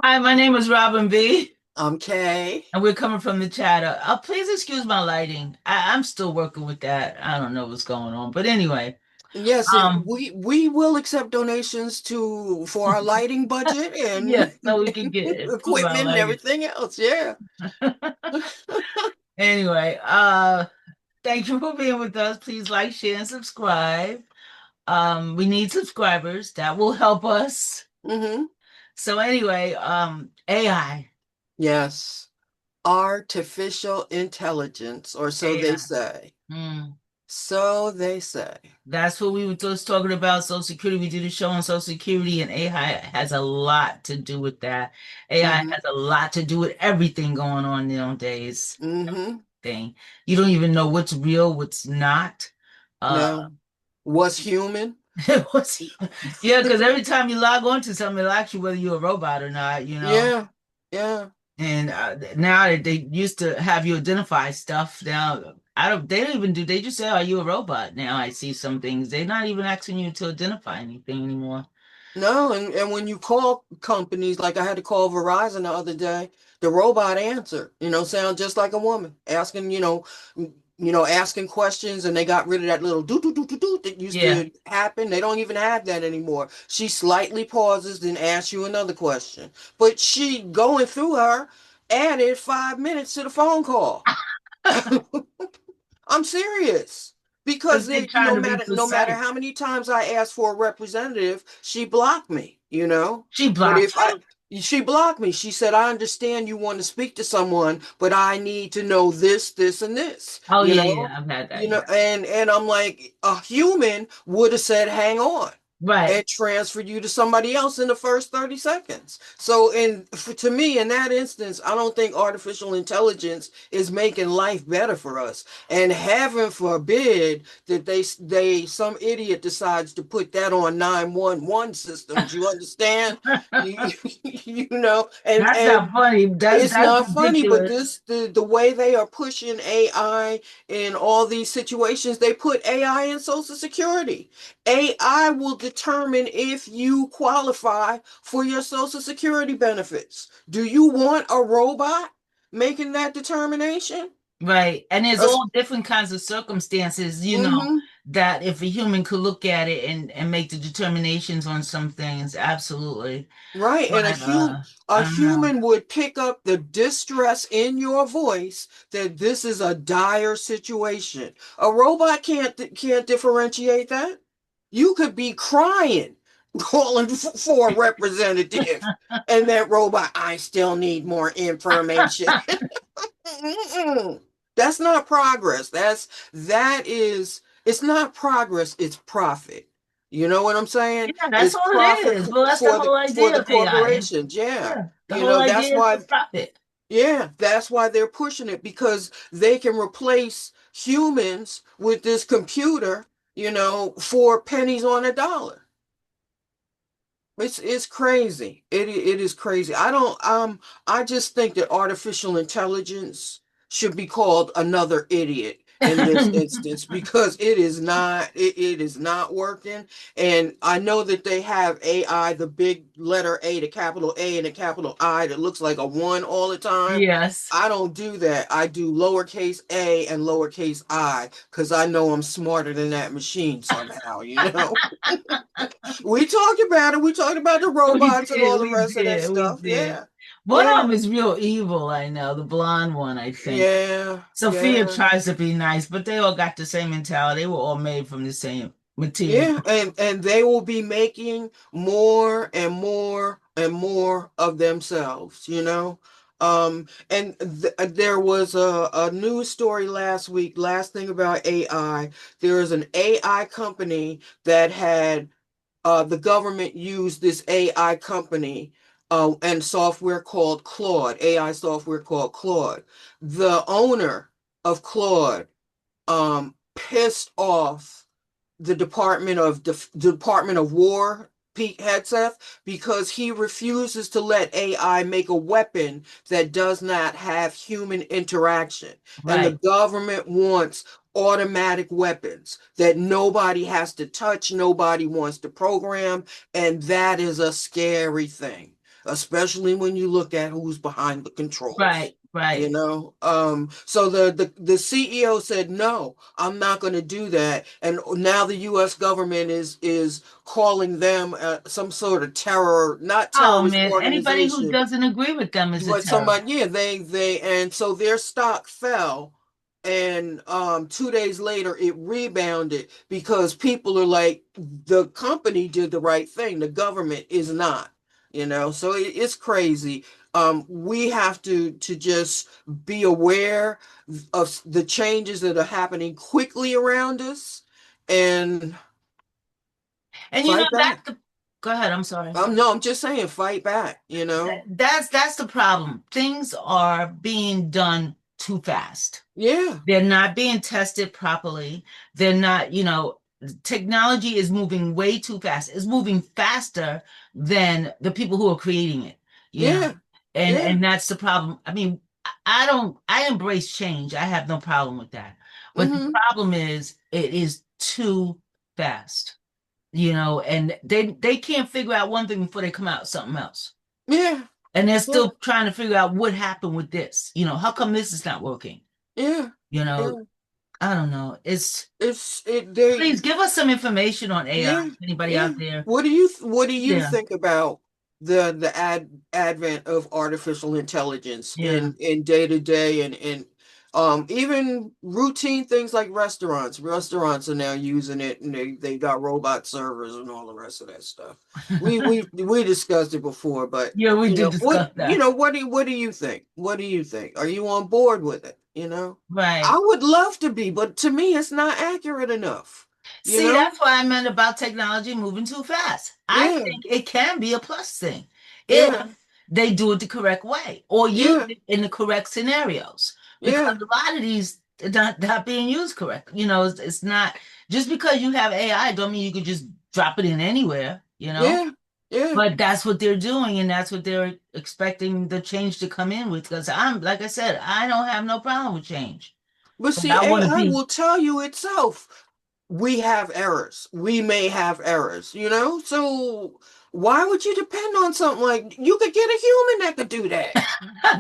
Hi, my name is Robin B, I'm Kay. and we're coming from the chatter. Please excuse my lighting. I'm still working with that. I don't know what's going on, but anyway, Yes, um, we will accept donations to for our lighting budget yeah, and, so we can and improve our equipment and lighting. everything else. Yeah. Anyway, thank you for being with us. Please like, share, and subscribe. We need subscribers. That will help us. hmm So anyway, AI, Yes. Artificial intelligence, or so they AI. say. Mm. So they say. That's what we were just talking about. Social Security. We did a show on Social Security, and AI has a lot to do with that. AI hmm has a lot to do with everything going on nowadays. hmm Thing. You don't even know what's real, what's not. Uh, Now, what's human? what's, yeah, because every time you log on to something, it'll ask you whether you're a robot or not, you know. Yeah. Yeah. And now they used to have you identify stuff. Now I don't. They don't even do. They just say, "Are you a robot?" Now I see some things. They're not even asking you to identify anything anymore. No, and when you call companies, like I had to call Verizon the other day, the robot answered, sound just like a woman, asking, asking questions, and they got rid of that little do that used Yeah. to happen. They don't even have that anymore. She slightly pauses, then asks you another question. But she going through her added 5 minutes to the phone call. I'm serious. Because Because they're they, trying no to be matter no matter precise. how many times I asked for a representative, she blocked me. She But blocked if I you. she blocked me. She said, I understand you want to speak to someone, but I need to know this, this, and this, Oh you yeah, know? yeah. I've had that. Yeah. And I'm like, a human would have said, hang on. Right. And transfer you to somebody else in the first 30 seconds. So to me, in that instance, I don't think artificial intelligence is making life better for us. And heaven forbid that some idiot decides to put that on 911 systems. You understand? You, That's not and funny. it's That's not funny, but ridiculous. the way they are pushing AI in all these situations, they put AI in Social Security. AI will determine if you qualify for your Social Security benefits. Do you want a robot making that determination? Right. And there's Uh, all different kinds of circumstances, mm-hmm. that if a human could look at it and make the determinations on some things, absolutely. Right, and But a I don't know. human would pick up the distress in your voice that this is a dire situation. A robot can't differentiate that. You could be crying, calling for a representative, and that robot, I still need more information. That's not progress. It's not progress, it's profit. You know what I'm saying? Yeah, that's It's all it profit is. Well, that's the for whole the idea of AI. corporations. Yeah. Yeah. The whole That's idea is why for profit. that's why they're pushing it because they can replace humans with this computer, for pennies on a dollar. It's crazy. It is crazy. I just think that artificial intelligence should be called another idiot in this instance because it is not working. And I know that they have AI, the big letter A, the capital A and the capital I that looks like a one all the time. Yes. I don't do that. I do lowercase a and lowercase I because I know I'm smarter than that machine somehow. We talked about it. We talked about the We robots and did, all the we rest of that did, we stuff. did. Yeah. One of Yeah. them is real evil, I know, the blonde one, I think. Yeah. Sophia Yeah. tries to be nice, but they all got the same mentality. They were all made from the same material. Yeah. And they will be making more and more and more of themselves. And there was a news story last week, last thing about AI. There is an AI company that had the government used this AI company and software called Claude, AI software called Claude. The owner of Claude pissed off Department of War, Pete Hegseth, because he refuses to let AI make a weapon that does not have human interaction. And the Right. government wants automatic weapons that nobody has to touch, nobody wants to program, and that is a scary thing. especially when you look at who's behind the controls. Right, right. So the CEO said, no, I'm not going to do that. And now the US government is calling them some sort of not Oh terrorist man, anybody who organization, doesn't agree with them is a but terrorist. somebody, yeah, and so their stock fell, and 2 days later it rebounded because people are like, the company did the right thing, the government is not, so it's crazy. We have to just be aware of the changes that are happening quickly around us and And fight that's back. the, go ahead, I'm sorry. No, I'm just saying, fight back. That's the problem. Things are being done too fast. Yeah, They're not being tested properly. They're not, technology is moving way too fast. It's moving faster than the people who are creating it, you know. yeah, And yeah. and that's the problem. I mean, I embrace change. I have no problem with that. But the Hmm. problem is it is too fast, and they can't figure out one thing before they come out with something else. Yeah, And they're yeah, still trying to figure out what happened with this. How come this is not working? yeah, You know, yeah. I don't know. It's It's it they Please give us some information on AI. Yeah, Anybody yeah. out there? What do you Yeah, think about the advent of artificial intelligence yeah. in day to day and even routine things like restaurants. Restaurants are now using it, and they got robot servers and all the rest of that stuff. We discussed it before, but Yeah, we did what discuss that. what do you think? What do you think? Are you on board with it? I Right. would love to be, but to me it's not accurate enough. You See, know? that's what I meant about technology moving too fast. I Yeah, think it can be a plus thing if yeah, they do it the correct way or use yeah, it in the correct scenarios. Because yeah, a lot of these are not being used correct. It's not just because you have AI, don't mean you could just drop it in anywhere. yeah, yeah. But that's what they're doing, and that's what they're expecting the change to come in with. Because like I said, I don't have no problem with change, But but see, I want to AI be. will tell you itself. We have errors. We may have errors. So why would you depend on something like you could get a human that could do that?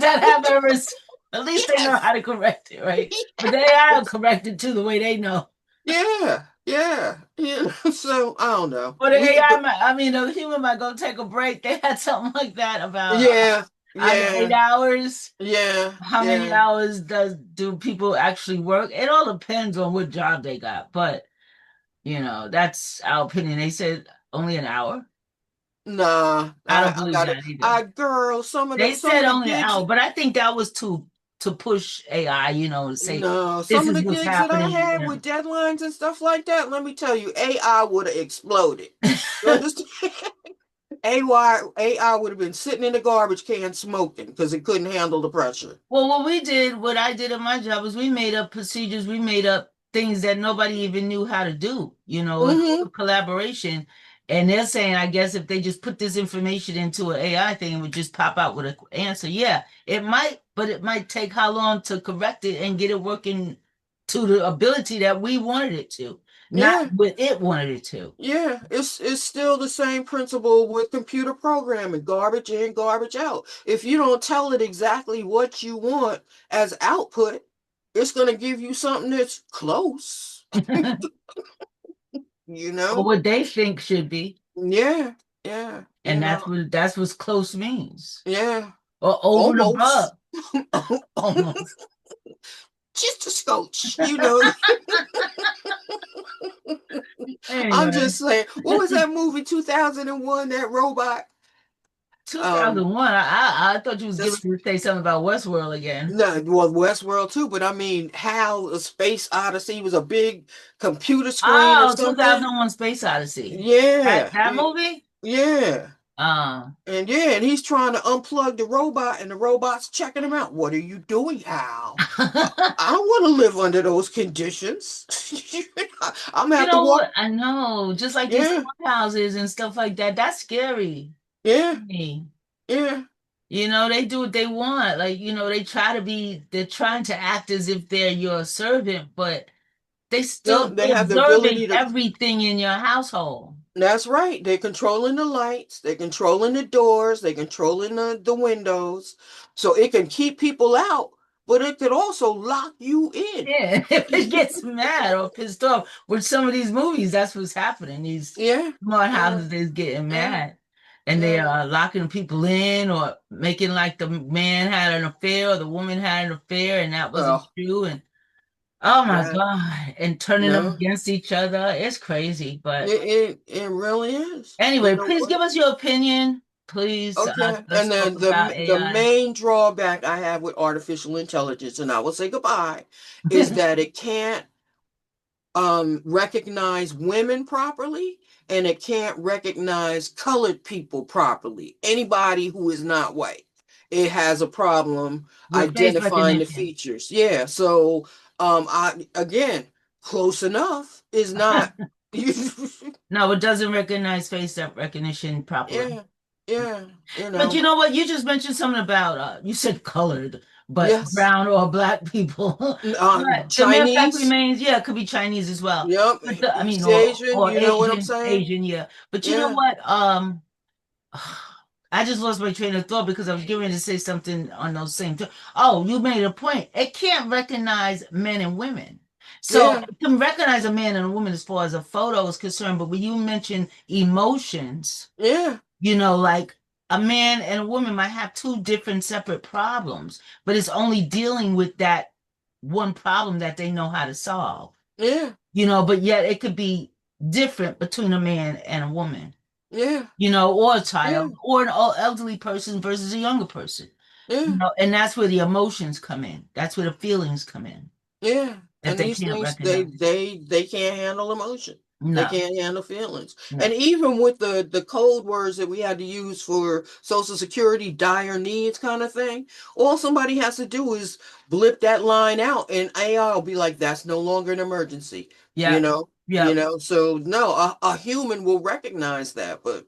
That have errors. At least they know Yes. how to correct it, right? But they are corrected too the way they know. Yeah, yeah, yeah. So I don't know. But the AI, I mean, the human might go take a break. They had something like that about Yeah, out of eight yeah, hours. yeah, How many yeah. hours do people actually work? It all depends on what job they got. But that's our opinion. They said only an hour. Nah, I don't I believe got it. that either. I girl, some of the They some said of the only an gigs. hour, but I think that was to push AI, and say No, this some of is the what's gigs that I happening. had with deadlines and stuff like that, let me tell you, AI would have exploded. You understand? AI would have been sitting in the garbage can smoking because it couldn't handle the pressure. Well, what I did at my job was we made up procedures, we made up things that nobody even knew how to do, in Hmm. total collaboration. And they're saying, I guess if they just put this information into an AI thing, it would just pop out with an answer. Yeah, it might, but it might take how long to correct it and get it working to the ability that we wanted it to, not Yeah, what it wanted it to. yeah. It's still the same principle with computer programming, garbage in, garbage out. If you don't tell it exactly what you want as output, it's gonna give you something that's close, you Or know? what they think should be. Yeah, yeah, And that's what close means. yeah. Or over and Almost. above, almost. Just a scotch. I'm Anyway, just saying, what was that movie 2001, that robot? Um, 2001. I thought you was getting this ready to say something about Westworld again. no, well, Westworld too, but I mean, Hal, a Space Odyssey was a big computer screen or Oh, something. 2001 Space Odyssey. That Yeah, that movie? yeah. Uh, And he's trying to unplug the robot, and the robot's checking him out. What are you doing, Hal? I don't want to live under those conditions. I'm gonna you have to know walk. what? I know, just like these Yeah, courthouses and stuff like that. That's scary to yeah, me. yeah. They do what they want. Like, they're trying to act as if they're your servant, but they No, still they they're have the observing ability to. everything in your household. That's right. They're controlling the lights, they're controlling the doors, they're controlling the windows. So it can keep people out, but it could also lock you in. Yeah, if it gets mad or pissed off with some of these movies, that's what's happening. These Yeah, smart yeah, houses is getting yeah, mad, and they yeah. are locking people in or making like the man had an affair or the woman had an affair and that wasn't Well, true. And oh my that God, and turning them no, against each other. It's crazy. But it really is. You anyway, know please what? give us your opinion. Please, Okay. let's And talk then about the AI. main drawback I have with artificial intelligence, and I will say goodbye, is that it can't recognize women properly, and it can't recognize colored people properly. Anybody who is not white, it has a problem With face identifying the recognition. features. Yeah, so I again, close enough is not. No, it doesn't recognize face recognition properly. Yeah, yeah, you But you know, know what? You just mentioned something about you said colored, but yes, brown or black people. But the mere fact Chinese. remains, yeah, it could be Chinese as well. Yep, But I mean, East Asian. or You know what I'm saying? Asian, yeah. But you know Yeah, what? I just lost my train of thought because I was getting ready to say something on those same. Oh, you made a point. It can't recognize men and women. So yeah, it can recognize a man and a woman as far as a photo is concerned. But when you mention emotions, yeah, like a man and a woman might have two different separate problems, but it's only dealing with that one problem that they know how to solve, yeah, but yet it could be different between a man and a woman, yeah, or a yeah, child or an elderly person versus a younger person, yeah. and that's where the emotions come in. That's where the feelings come in Yeah, that and they these can't things recognize. they can't handle emotion. They No, can't handle feelings. And no. even with the code words that we had to use for Social Security, dire needs kind of thing, all somebody has to do is blip that line out, and AI will be like, "That's no longer an emergency." You Yep, know, yep. So no, a human will recognize that, but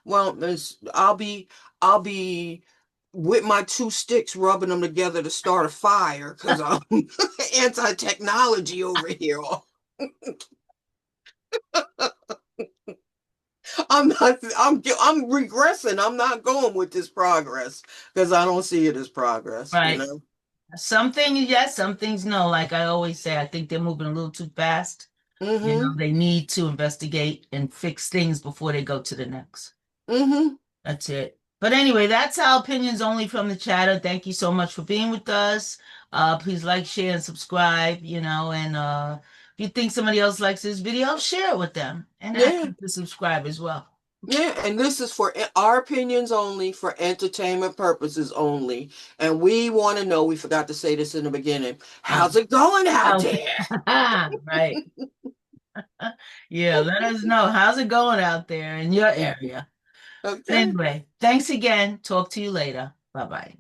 well, I'll be with my two sticks rubbing them together to start a fire because I'm anti-technology over here. I'm regressing. I'm not going with this progress because I don't see it as progress, you Right. know? Some things yes, some things no. Like I always say, I think they're moving a little too fast. Mm-hmm. They need to investigate and fix things before they go to the next. Mm-hmm. That's it. But anyway, that's our opinions only from the chatter. Thank you so much for being with us. Please like, share, and subscribe, and if you think somebody else likes this video, share it with them and ask Yeah. them to subscribe as well. Yeah, and this is for our opinions only, for entertainment purposes only. And we want to know, we forgot to say this in the beginning, Uh, how's it going out out there? there. Right. Yeah, let us know. How's it going out there in your area? But Okay. anyway, thanks again. Talk to you later. Bye bye.